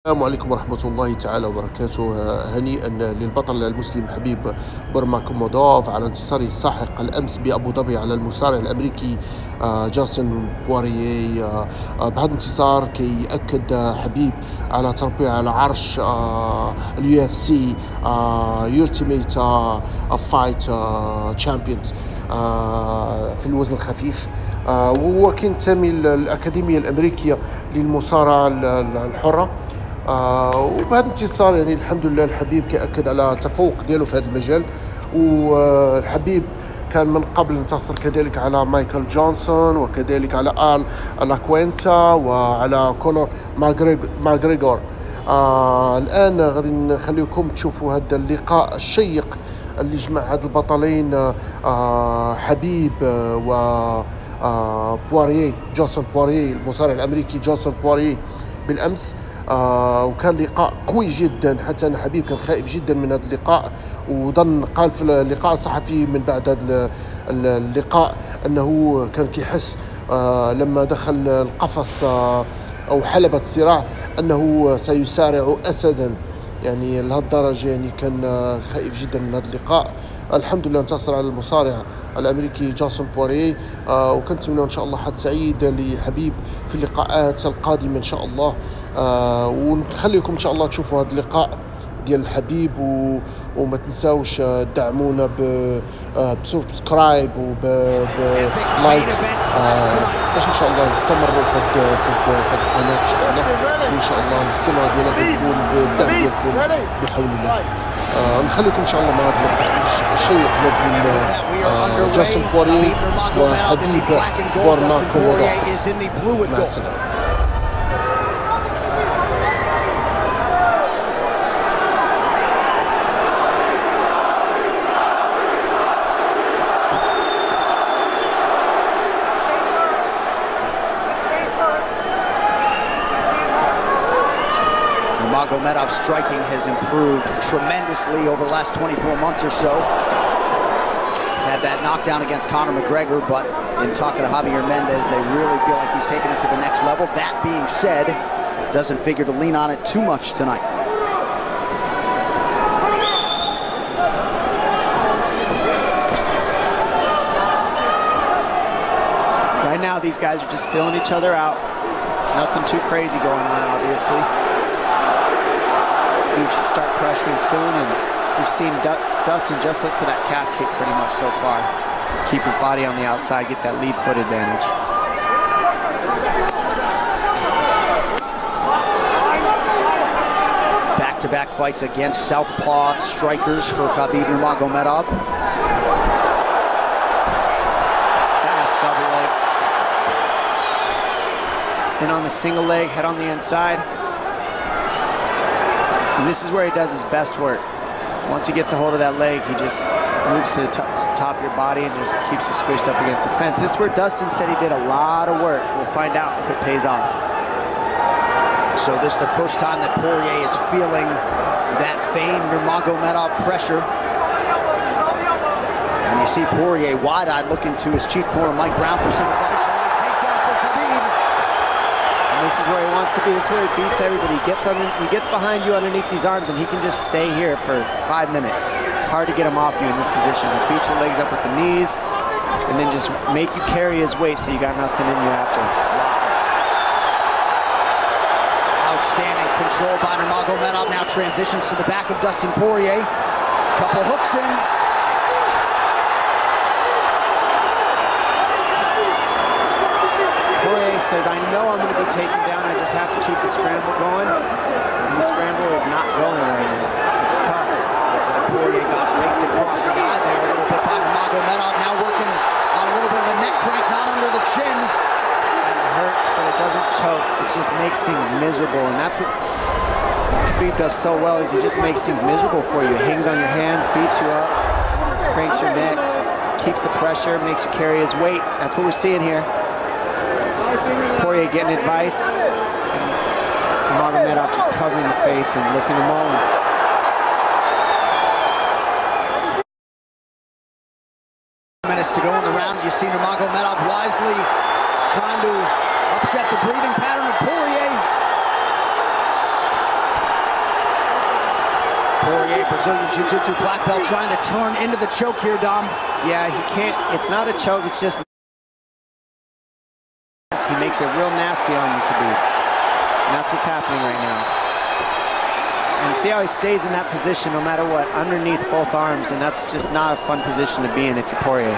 السلام عليكم ورحمة الله تعالى وبركاته. هنيئا للبطل المسلم حبيب برماكومودوف على انتصاره الساحق الأمس بأبو ظبي على المصارع الأمريكي جاستن بواريي. بهذا الانتصار كي أكد حبيب على تربيع على عرش اليو اف سي يولتيميت فايت تشامبيونز في الوزن الخفيف. وهو كينتمي للأكاديمية الأمريكية للمصارعة الحرة. وبهذا الانتصار يعني الحمد لله الحبيب كأكد على تفوق ديالو في هذا المجال. والحبيب كان من قبل انتصر كذلك على مايكل جونسون وكذلك على لاكوينتا وعلى كونور ماغريغور. الآن غادي نخليكم تشوفوا هذا اللقاء الشيق اللي جمع هاد البطلين حبيب و بواريي جونسون بواريي المصارع الأمريكي جونسون بواريي بالأمس. وكان لقاء قوي جدا، حتى أن حبيب كان خائف جدا من هذا اللقاء، وظن قال في اللقاء الصحفي من بعد هذا اللقاء أنه كان كيحس لما دخل القفص أو حلبة الصراع أنه سيسارع أسدا، يعني لهالدرجة يعني كان خائف جدا من هذا اللقاء. الحمد لله انتصر على المصارع الأمريكي جونسون بواريي، وكنتمنى إن شاء الله حد سعيد لحبيب في اللقاءات القادمة إن شاء الله. ونخليكم إن شاء الله تشوفوا هذا اللقاء ديال الحبيب، وما تنساوش تدعمونا بسبسكرايب وبلايك باش ان شاء الله نستمروا في القناه ان شاء الله. وان شاء الله الاستمرار ديالها غيكون بالدعم ديالكم بحول الله. نخليكم ان شاء الله مع هذا اللقاء الشيق ما بين جاسون بواريي وحبيب برماكومودوف. مع السلامه. Magomedov's striking has improved tremendously over the last 24 months or so. Had that knockdown against Conor McGregor, but in talking to Javier Mendez, they really feel like he's taken it to the next level. That being said, doesn't figure to lean on it too much tonight. Right now, these guys are just filling each other out. Nothing too crazy going on, obviously. We should start pressuring soon, and we've seen Dustin just look for that calf kick pretty much so far. Keep his body on the outside, get that lead foot advantage. Back-to-back fights against southpaw strikers for Habib Nurmagomedov. Fast double leg. Then on the single leg, head on the inside. And this is where he does his best work. Once he gets a hold of that leg, he just moves to the top of your body and just keeps you squished up against the fence. This is where Dustin said he did a lot of work. We'll find out if it pays off. So this is the first time that Poirier is feeling that famed Nurmagomedov pressure. And you see Poirier wide-eyed looking to his chief corner, Mike Brown, for some advice. This is where he wants to be. This is where he beats everybody. He gets behind you underneath these arms, and he can just stay here for 5 minutes. It's hard to get him off you in this position. He'll beat your legs up with the knees, and then just make you carry his weight so you got nothing in you after. Outstanding control by Nurmagomedov. Now transitions to the back of Dustin Poirier. Couple hooks in. Says, I know I'm going to be taken down, I just have to keep the scramble going, and the scramble is not going right now. It's tough. Poirier got raked across the eye there a little bit by Nurmagomedov, now working on a little bit of a neck crank, not under the chin. It hurts, but it doesn't choke. It just makes things miserable, and that's what Habib does so well, is he just makes things miserable for you. Hangs on your hands, beats you up, cranks your neck, keeps the pressure, makes you carry his weight. That's what we're seeing here. Poirier getting advice, and Nurmagomedov just covering the face and looking him all in. Minutes to go in the round. You see Nurmagomedov wisely trying to upset the breathing pattern of Poirier. Poirier, Brazilian Jiu-Jitsu black belt, trying to turn into the choke here, Dom. Yeah, he can't. It's not a choke. It's just he makes it real nasty on you, Khabib. And that's what's happening right now. And see how he stays in that position no matter what, underneath both arms, and that's just not a fun position to be in if you're Poirier.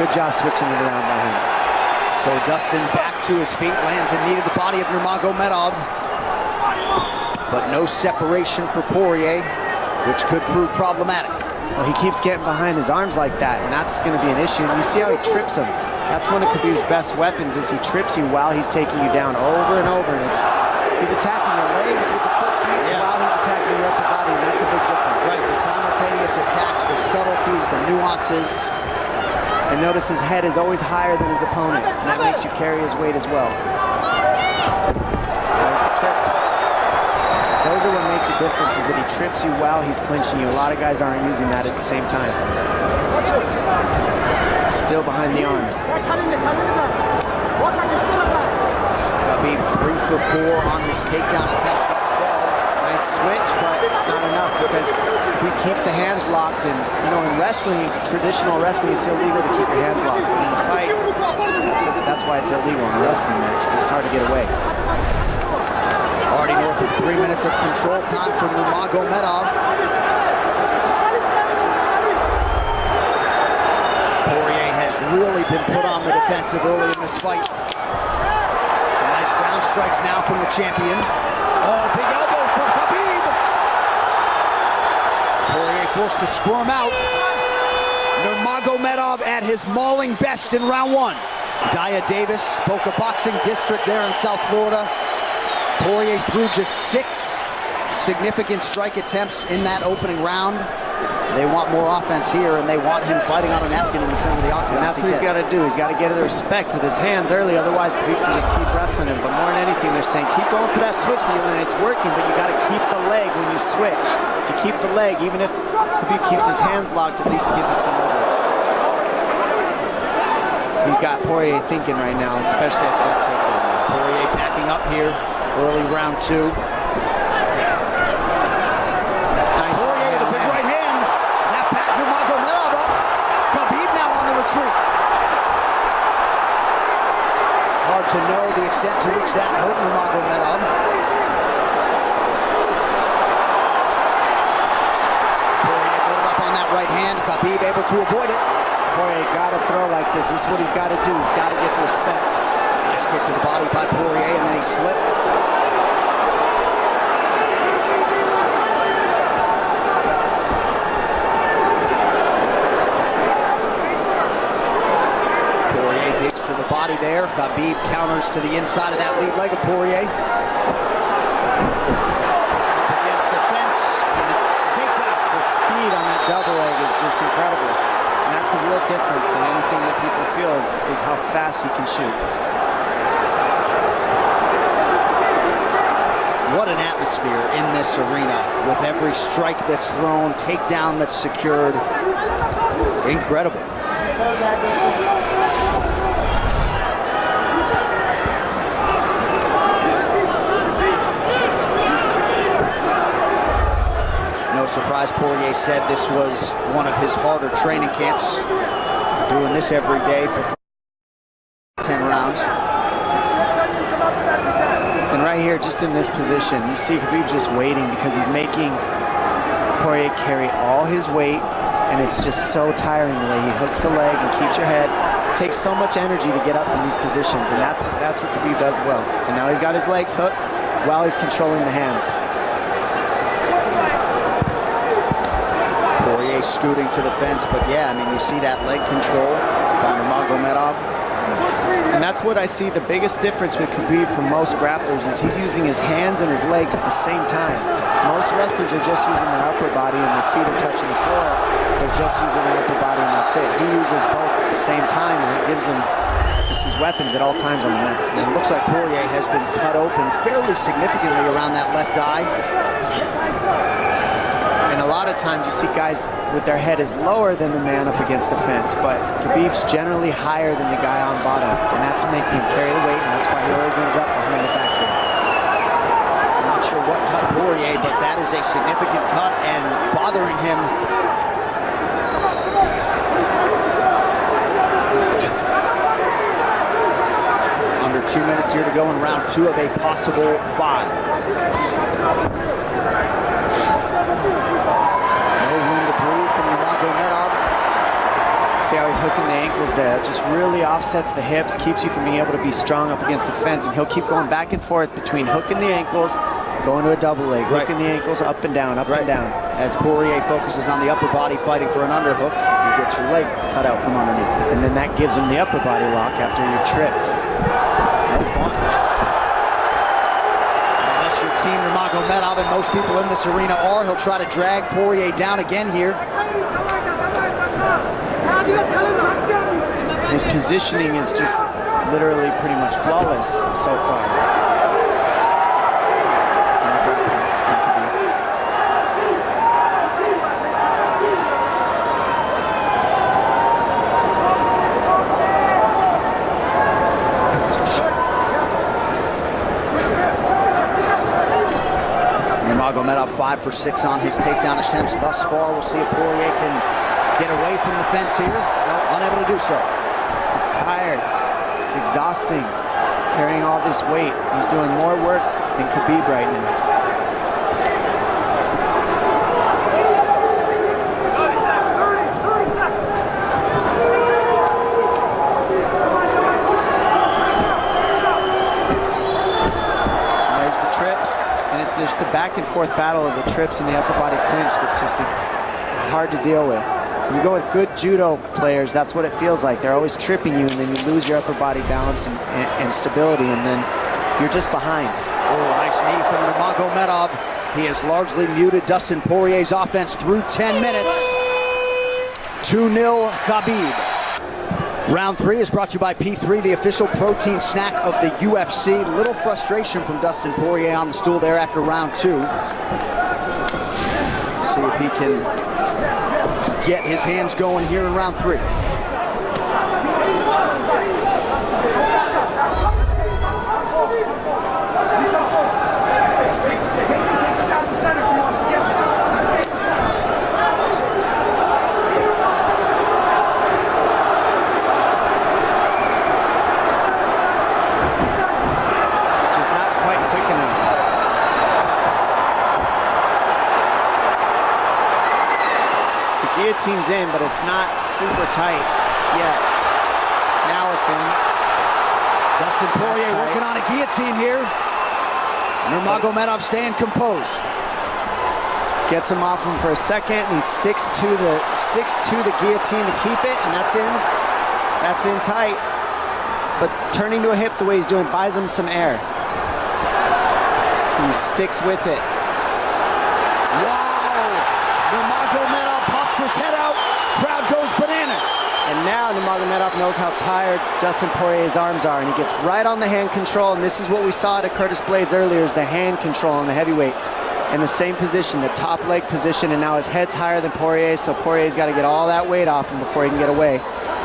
Good job switching it around by him. So Dustin back to his feet, lands in knee to the body of Nurmagomedov. But no separation for Poirier, which could prove problematic. Well, he keeps getting behind his arms like that, and that's going to be an issue. And you see how he trips him. That's one of Khabib's best weapons, is he trips you while he's taking you down over and over. And he's attacking your legs with the foot sweeps while he's attacking your upper body, and that's a big difference. Right, the simultaneous attacks, the subtleties, the nuances. And notice his head is always higher than his opponent, and that makes you carry his weight as well. There's the trips. Those are what make the difference, is that he trips you while he's clinching you. A lot of guys aren't using that at the same time. Still behind the arms. Khabib 3 for 4 on his takedown attempts thus far. Nice switch, but it's not enough because he keeps the hands locked. And you know, in wrestling, traditional wrestling, it's illegal to keep your hands locked. But in a fight, that's why it's illegal in a wrestling match, because it's hard to get away. Already north of 3 minutes of control time for Nurmagomedov. Poirier has really been put on the defensive early in this fight. Some nice ground strikes now from the champion. Oh, big elbow from Khabib. Poirier forced to squirm out. Nurmagomedov at his mauling best in round 1. Daya Davis spoke a boxing district there in South Florida. Poirier threw just 6 significant strike attempts in that opening round. They want more offense here, and they want him fighting on a napkin in the center of the octagon. And that's what he's got to do. He's got to get the respect with his hands early, otherwise Khabib can just keep wrestling him. But more than anything, they're saying keep going for that switch, and it's working, but you got to keep the leg when you switch. To keep the leg, even if Khabib keeps his hands locked, at least it gives you some leverage. He's got Poirier thinking right now, especially at that takedown. Poirier backing up here. Early round 2. Nice Poirier with a big right hand. That back Nurmagomedov up. Khabib now on the retreat. Hard to know the extent to which that hurt Nurmagomedov. Poirier loaded up on that right hand. Khabib able to avoid it. Poirier got to throw like this. This is what he's got to do. He's got to get the respect. Nice kick to the body by Poirier, and then he slipped. Poirier digs to the body there. Khabib counters to the inside of that lead leg of Poirier. Against the fence. The speed on that double leg is just incredible. And that's a real difference in anything that people feel is how fast he can shoot. What an atmosphere in this arena, with every strike that's thrown, takedown that's secured. Incredible. No surprise, Poirier said this was one of his harder training camps. Doing this every day for 10 rounds. And right here, just in this position, you see Khabib just waiting because he's making Poirier carry all his weight, and it's just so tiring the way he hooks the leg and keeps your head. It takes so much energy to get up from these positions, and that's what Khabib does well. And now he's got his legs hooked while he's controlling the hands. Poirier scooting to the fence, but yeah, I mean, you see that leg control by Nurmagomedov. And that's what I see the biggest difference with Khabib from most grapplers, is he's using his hands and his legs at the same time. Most wrestlers are just using their upper body and their feet are touching the floor. They're just using their upper body and that's it. He uses both at the same time, and it gives him just his weapons at all times on the mat. And it looks like Poirier has been cut open fairly significantly around that left eye. And a lot of times you see guys with their head is lower than the man up against the fence, but Khabib's generally higher than the guy on bottom, and that's making him carry the weight, and that's why he always ends up behind the back here. Not sure what cut Poirier, but that is a significant cut and bothering him. Under 2 minutes here to go in round 2 of a possible 5. No room to breathe from Nurmagomedov. See how he's hooking the ankles there. It just really offsets the hips, keeps you from being able to be strong up against the fence, and he'll keep going back and forth between hooking the ankles, going to a double leg, hooking the ankles up and down, up and down. As Poirier focuses on the upper body fighting for an underhook, you get your leg cut out from underneath. And then that gives him the upper body lock after you're tripped. No fun. Unless you're Team Nurmagomedov, and most people in this arena are, he'll try to drag Poirier down again here. His positioning is just literally pretty much flawless so far. Nurmagomedov 5 for 6 on his takedown attempts thus far. We'll see if Poirier can get away from the fence here. Unable to do so. He's tired. It's exhausting. Carrying all this weight. He's doing more work than Khabib right now. There's the trips. And it's just the back and forth battle of the trips and the upper body clinch that's just hard to deal with. When you go with good judo players, that's what it feels like. They're always tripping you, and then you lose your upper body balance and stability, and then you're just behind. Oh, nice knee from Nurmagomedov. He has largely muted Dustin Poirier's offense through 10 minutes. 2-0 Khabib. Round 3 is brought to you by P3, the official protein snack of the UFC. Little frustration from Dustin Poirier on the stool there after round 2. See if he can get his hands going here in round 3. Just not quite quick enough. Guillotine's in, but it's not super tight yet. Now it's in. Dustin Poirier working on a guillotine here. Nurmagomedov staying composed. Gets him off him for a second, and he sticks to the guillotine to keep it, and that's in. That's in tight. But turning to a hip the way he's doing buys him some air. He sticks with it. Wow! Nurmagomedov pops his head out. Crowd goes bananas. And now Nurmagomedov knows how tired Dustin Poirier's arms are, and he gets right on the hand control, and this is what we saw at Curtis Blades earlier, is the hand control on the heavyweight. In the same position, the top leg position, and now his head's higher than Poirier's, so Poirier's got to get all that weight off him before he can get away.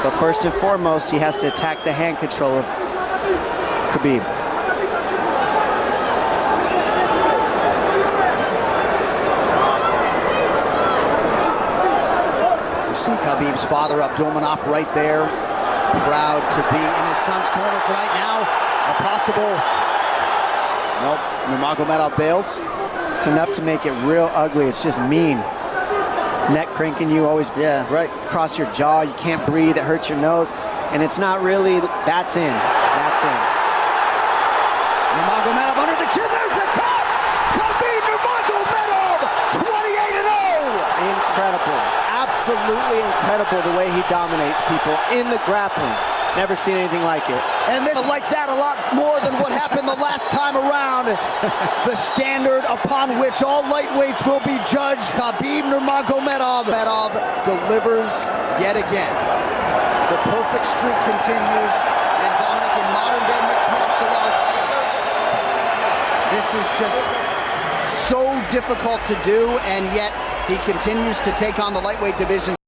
But first and foremost, he has to attack the hand control of Khabib. See Khabib's father, Abdulmanap, right there. Proud to be in his son's corner tonight. Now, a possible... Nope, Nurmagomedov bails. It's enough to make it real ugly. It's just mean. Neck cranking you, always across your jaw. You can't breathe, it hurts your nose. And it's not really... That's in. That's in. Nurmagomedov under the chin. There's the top! Khabib Nurmagomedov, 28-0! Incredible. Absolutely incredible the way he dominates people in the grappling. Never seen anything like it. And they like that a lot more than what happened the last time around. The standard upon which all lightweights will be judged. Khabib Nurmagomedov delivers yet again. The perfect streak continues. And Dominic, in modern day mixed martial arts, this is just so difficult to do, and yet he continues to take on the lightweight division.